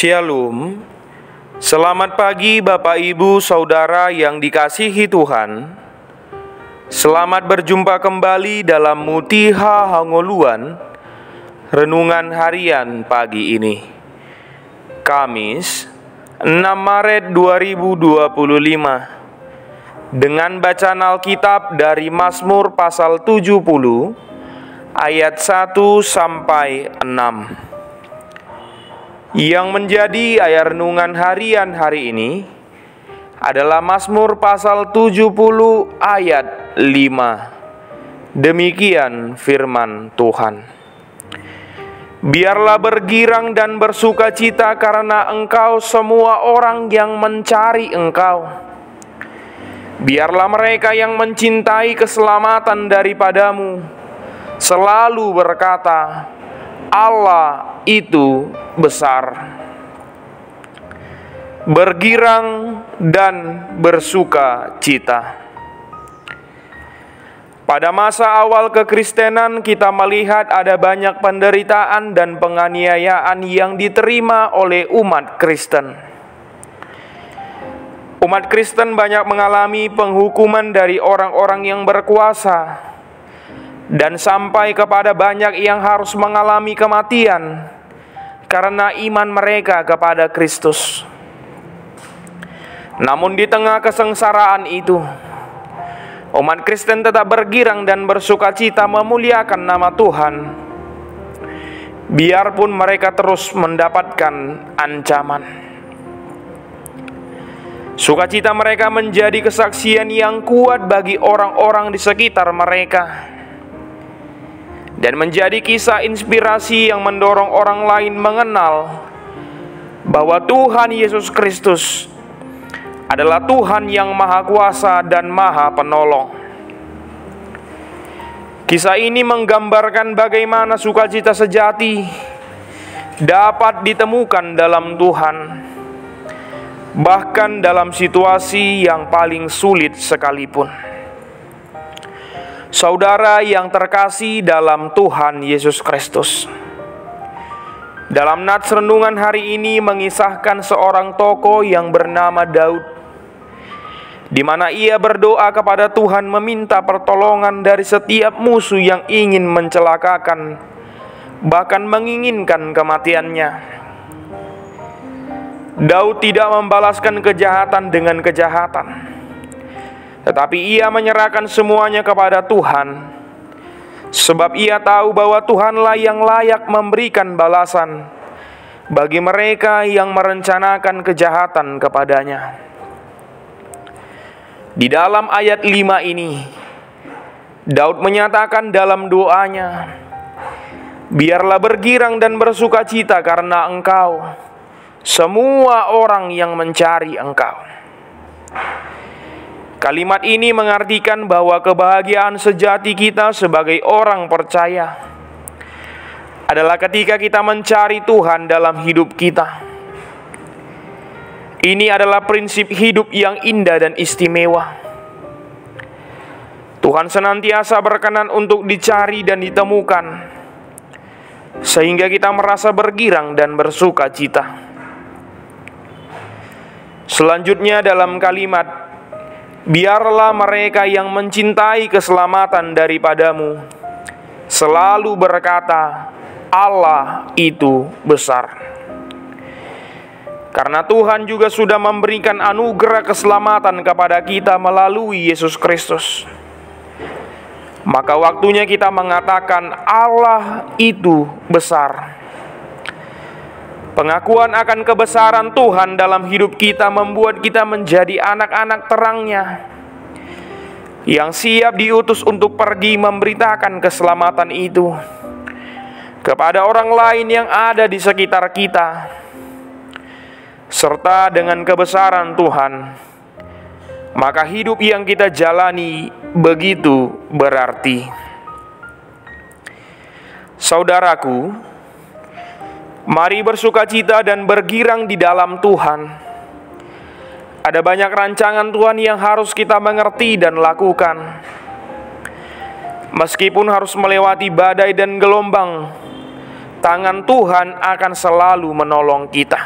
Shalom. Selamat pagi Bapak Ibu Saudara yang dikasihi Tuhan. Selamat berjumpa kembali dalam Mutiha Hangoluan, renungan harian pagi ini, Kamis 6 Maret 2025, dengan bacaan Alkitab dari Mazmur pasal 70 ayat 1 sampai 6. Yang menjadi ayat renungan harian hari ini adalah Mazmur pasal 70 ayat 5. Demikian firman Tuhan. Biarlah bergirang dan bersukacita karena Engkau semua orang yang mencari Engkau. Biarlah mereka yang mencintai keselamatan daripadamu selalu berkata, Allah itu besar. Bergirang dan bersuka cita. Pada masa awal kekristenan kita melihat ada banyak penderitaan dan penganiayaan yang diterima oleh umat Kristen. Umat Kristen banyak mengalami penghukuman dari orang-orang yang berkuasa, dan sampai kepada banyak yang harus mengalami kematian karena iman mereka kepada Kristus. Namun di tengah kesengsaraan itu, umat Kristen tetap bergirang dan bersukacita memuliakan nama Tuhan, biarpun mereka terus mendapatkan ancaman. Sukacita mereka menjadi kesaksian yang kuat bagi orang-orang di sekitar mereka, dan menjadi kisah inspirasi yang mendorong orang lain mengenal bahwa Tuhan Yesus Kristus adalah Tuhan yang Maha Kuasa dan Maha Penolong. Kisah ini menggambarkan bagaimana sukacita sejati dapat ditemukan dalam Tuhan, bahkan dalam situasi yang paling sulit sekalipun. Saudara yang terkasih dalam Tuhan Yesus Kristus, dalam nats renungan hari ini mengisahkan seorang tokoh yang bernama Daud, di mana ia berdoa kepada Tuhan meminta pertolongan dari setiap musuh yang ingin mencelakakan, bahkan menginginkan kematiannya. Daud tidak membalaskan kejahatan dengan kejahatan, tetapi ia menyerahkan semuanya kepada Tuhan, sebab ia tahu bahwa Tuhanlah yang layak memberikan balasan bagi mereka yang merencanakan kejahatan kepadanya. Di dalam ayat 5 ini, Daud menyatakan dalam doanya, biarlah bergirang dan bersukacita karena Engkau, semua orang yang mencari Engkau. Kalimat ini mengartikan bahwa kebahagiaan sejati kita sebagai orang percaya adalah ketika kita mencari Tuhan dalam hidup kita. Ini adalah prinsip hidup yang indah dan istimewa. Tuhan senantiasa berkenan untuk dicari dan ditemukan, sehingga kita merasa bergirang dan bersuka cita. Selanjutnya dalam kalimat, biarlah mereka yang mencintai keselamatan daripadamu selalu berkata, Allah itu besar. Karena Tuhan juga sudah memberikan anugerah keselamatan kepada kita melalui Yesus Kristus, maka waktunya kita mengatakan Allah itu besar. Pengakuan akan kebesaran Tuhan dalam hidup kita membuat kita menjadi anak-anak terang-Nya yang siap diutus untuk pergi memberitakan keselamatan itu kepada orang lain yang ada di sekitar kita. Serta dengan kebesaran Tuhan, maka hidup yang kita jalani begitu berarti. Saudaraku, mari bersukacita dan bergirang di dalam Tuhan. Ada banyak rancangan Tuhan yang harus kita mengerti dan lakukan. Meskipun harus melewati badai dan gelombang, tangan Tuhan akan selalu menolong kita.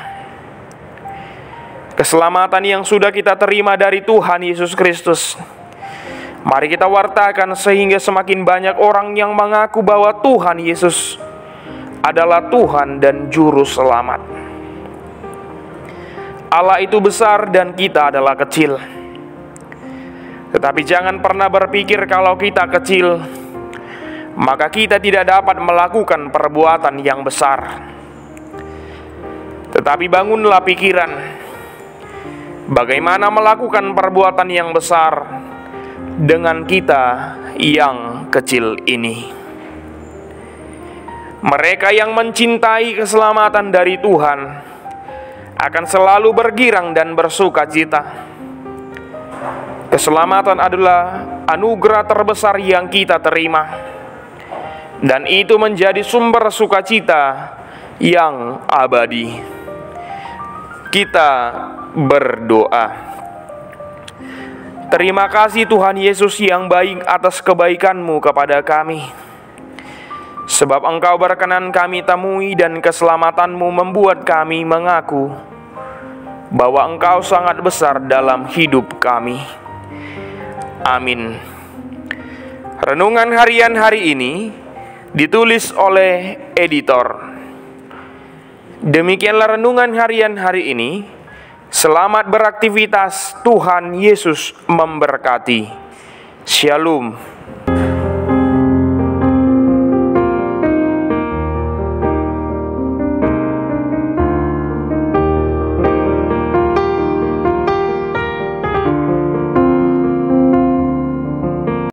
keselamatan yang sudah kita terima dari Tuhan Yesus Kristus. Mari kita wartakan sehingga semakin banyak orang yang mengaku bahwa Tuhan Yesus adalah Tuhan dan Juru Selamat. Allah itu besar dan kita adalah kecil. Tetapi jangan pernah berpikir kalau kita kecil, maka kita tidak dapat melakukan perbuatan yang besar. Tetapi bangunlah pikiran, bagaimana melakukan perbuatan yang besar dengan kita yang kecil ini. Mereka yang mencintai keselamatan dari Tuhan akan selalu bergirang dan bersuka cita. Keselamatan adalah anugerah terbesar yang kita terima, dan itu menjadi sumber sukacita yang abadi. Kita berdoa. Terima kasih Tuhan Yesus yang baik atas kebaikan-Mu kepada kami. Sebab Engkau berkenan kami temui dan keselamatan-Mu membuat kami mengaku bahwa Engkau sangat besar dalam hidup kami. Amin. Renungan harian hari ini ditulis oleh editor. Demikianlah renungan harian hari ini. Selamat beraktivitas, Tuhan Yesus memberkati. Shalom.